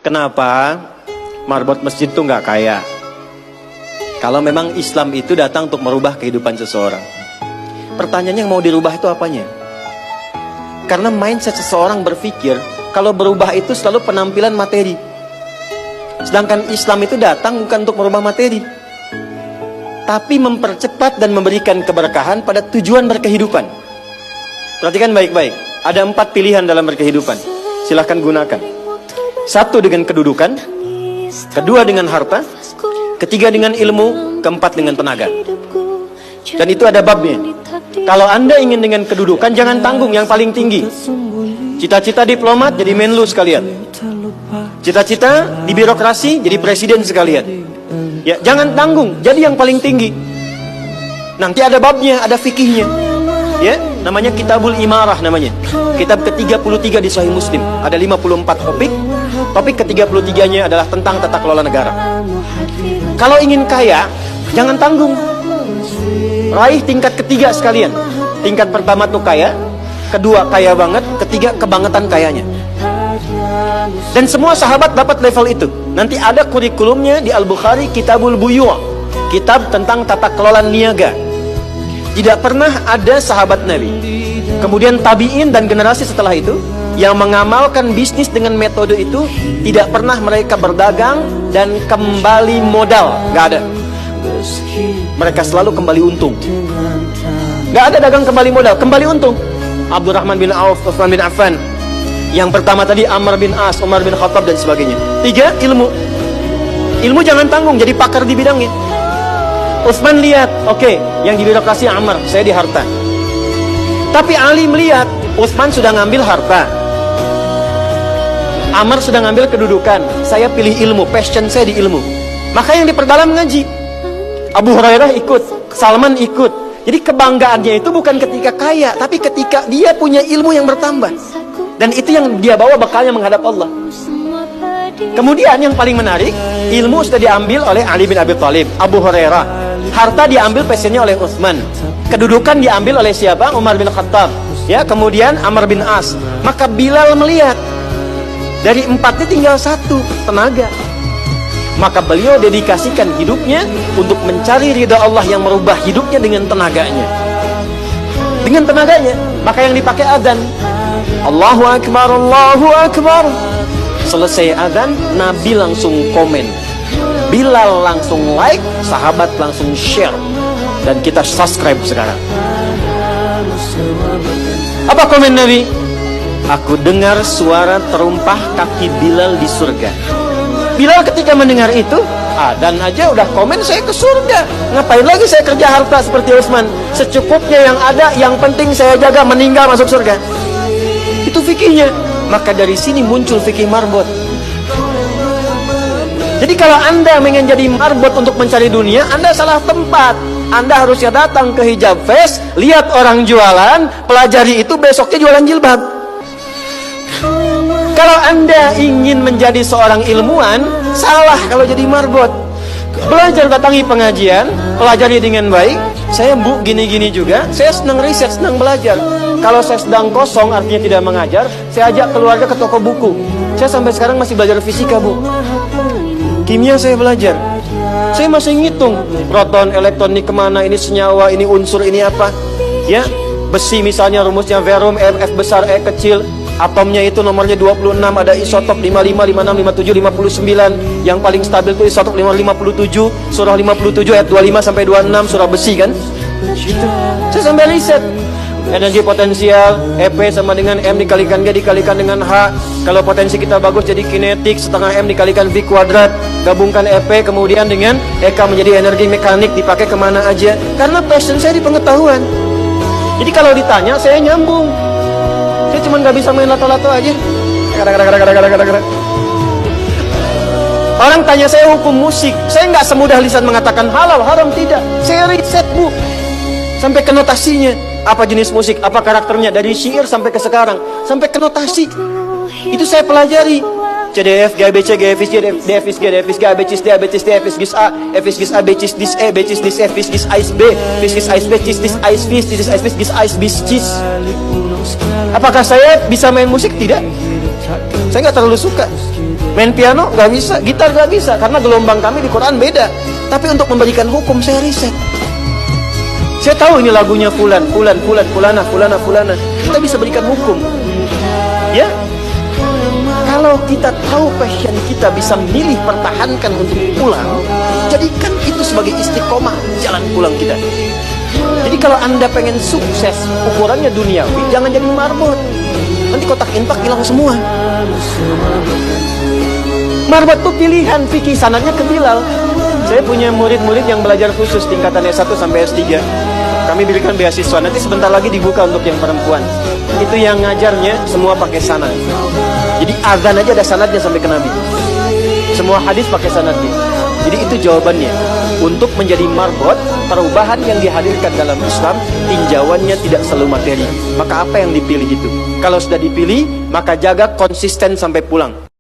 Kenapa marbot masjid itu nggak kaya? Kalau memang Islam itu datang untuk merubah kehidupan seseorang. Pertanyaannya yang mau dirubah itu apanya? Karena mindset seseorang berpikir kalau berubah itu selalu penampilan materi. Sedangkan Islam itu datang bukan untuk merubah materi, tapi mempercepat dan memberikan keberkahan pada tujuan berkehidupan. Perhatikan baik-baik. Ada 4 pilihan dalam berkehidupan. Silahkan gunakan. 1 dengan kedudukan, 2 dengan harta, 3 dengan ilmu, 4 dengan tenaga. Dan itu ada babnya. Kalau Anda ingin dengan kedudukan, jangan tanggung yang paling tinggi. Cita-cita diplomat jadi menlu sekalian. Cita-cita di birokrasi jadi presiden sekalian. Ya, jangan tanggung, jadi yang paling tinggi. Nanti ada babnya, ada fikihnya. Ya, namanya Kitabul Imarah namanya. Kitab ke-33 di Sahih Muslim. Ada 54 topik. Topik ke-33-nya adalah tentang tata kelola negara. Kalau ingin kaya, jangan tanggung. Raih tingkat ketiga sekalian. Tingkat pertama tuh kaya, kedua kaya banget, ketiga kebangetan kayanya. Dan semua sahabat dapat level itu. Nanti ada kurikulumnya di Al-Bukhari, Kitabul Buyu', kitab tentang tata kelola niaga. Tidak pernah ada sahabat Nabi, kemudian tabi'in dan generasi setelah itu yang mengamalkan bisnis dengan metode itu. Tidak pernah mereka berdagang dan kembali modal, nggak ada. Mereka selalu kembali untung. Nggak ada dagang kembali modal, kembali untung. Abdurrahman bin Auf, Utsman bin Affan. Yang pertama tadi Amr bin As, Umar bin Khattab dan sebagainya. 3, ilmu. Ilmu jangan tanggung, jadi pakar di bidangnya. Utsman lihat, oke, yang di birokrasi Amr, saya di harta. Tapi Ali melihat, Utsman sudah ngambil harta, Amr sudah ngambil kedudukan, saya pilih ilmu, passion saya di ilmu. Maka yang diperdalam ngaji. Abu Hurairah ikut, Salman ikut. Jadi kebanggaannya itu bukan ketika kaya, tapi ketika dia punya ilmu yang bertambah. Dan itu yang dia bawa bekalnya menghadap Allah. Kemudian yang paling menarik, ilmu sudah diambil oleh Ali bin Abi Thalib, Abu Hurairah. Harta diambil passionnya oleh Utsman. Kedudukan diambil oleh siapa? Umar bin Khattab. Ya, kemudian Amr bin As. Maka Bilal melihat dari 4 ini tinggal 1, tenaga. Maka beliau dedikasikan hidupnya untuk mencari ridha Allah yang merubah hidupnya dengan tenaganya. Dengan tenaganya, maka yang dipakai adzan. Allahu Akbar, Allahu Akbar. Selesai adzan, Nabi langsung komen, Bilal langsung like, sahabat langsung share, dan kita subscribe sekarang. Apa komen Nabi? Aku dengar suara terumpah kaki Bilal di surga. Bilal ketika mendengar itu, dan aja udah komen saya ke surga. Ngapain lagi saya kerja harta seperti Utsman? Secukupnya yang ada, yang penting saya jaga, meninggal masuk surga. Itu fikihnya. Maka dari sini muncul fikih marbot. Jadi kalau Anda ingin jadi marbot untuk mencari dunia, Anda salah tempat. Anda harusnya datang ke Hijab Fest, lihat orang jualan, pelajari itu, besoknya jualan jilbab. Kalau Anda ingin menjadi seorang ilmuwan, salah kalau jadi marbot. Belajar, datangi pengajian, pelajari dengan baik. Saya Bu gini-gini juga, saya senang riset, senang belajar. Kalau saya sedang kosong, artinya tidak mengajar, saya ajak keluarga ke toko buku. Saya sampai sekarang masih belajar fisika Bu. Kimia saya belajar. Saya masih ngitung proton, elektron, ini kemana, ini senyawa, ini unsur, ini apa. Ya, besi misalnya rumusnya verum, F besar, E kecil. Atomnya itu nomornya 26, ada isotop 55, 56, 57, 59. Yang paling stabil itu isotop 57, surah 57 ayat 25 sampai 26, surah besi kan. Gitu. Saya sampai riset. Energi potensial, EP sama dengan M dikalikan G dikalikan dengan H. Kalau potensi kita bagus jadi kinetik, setengah M dikalikan V kuadrat. Gabungkan EP kemudian dengan EK menjadi energi mekanik, dipakai kemana aja. Karena passion saya di pengetahuan. Jadi kalau ditanya, saya nyambung. Saya cuma gak bisa main lato-lato aja. Orang tanya saya hukum musik, saya gak semudah lisan mengatakan halal, haram, tidak. Saya riset Bu, sampai ke notasinya. Apa jenis musik, apa karakternya, dari syair sampai ke sekarang, sampai ke notasi. Itu saya pelajari. CDF, GABC, GFIS, DFIS, GDFIS, GABCIS, DABCIS, DFIS, GIS A, FIS, GIS A, BCIS, DIS E, BCIS, DIS F, FIS, GIS AIS B, FIS, GIS AIS B, CIS, DIS AIS FIS, DIS AIS FIS, GIS AIS BIS, CIS. Apakah saya bisa main musik? Tidak. Saya nggak terlalu suka. Main piano nggak bisa, gitar nggak bisa, karena gelombang kami di Quran beda. Tapi untuk memberikan hukum saya riset. Saya tahu ini lagunya fulan, fulana. Kita bisa berikan hukum. Ya, kalau kita tahu passion kita bisa milih pertahankan untuk pulang, jadikan itu sebagai istiqomah jalan pulang kita. Jadi kalau Anda pengen sukses, ukurannya duniawi, jangan jadi marbot. Nanti kotak infak hilang semua. Marbot itu pilihan, fikih sanadnya ke Bilal. Saya punya murid-murid yang belajar khusus tingkatan S1 sampai S3. Kami berikan beasiswa, nanti sebentar lagi dibuka untuk yang perempuan. Itu yang ngajarnya semua pakai sanad. Jadi azan aja ada sanadnya sampai ke Nabi. Semua hadis pakai sanadnya. Jadi itu jawabannya. Untuk menjadi marbot, perubahan yang dihadirkan dalam Islam, tinjauannya tidak selalu materi. Maka apa yang dipilih itu? Kalau sudah dipilih, maka jaga konsisten sampai pulang.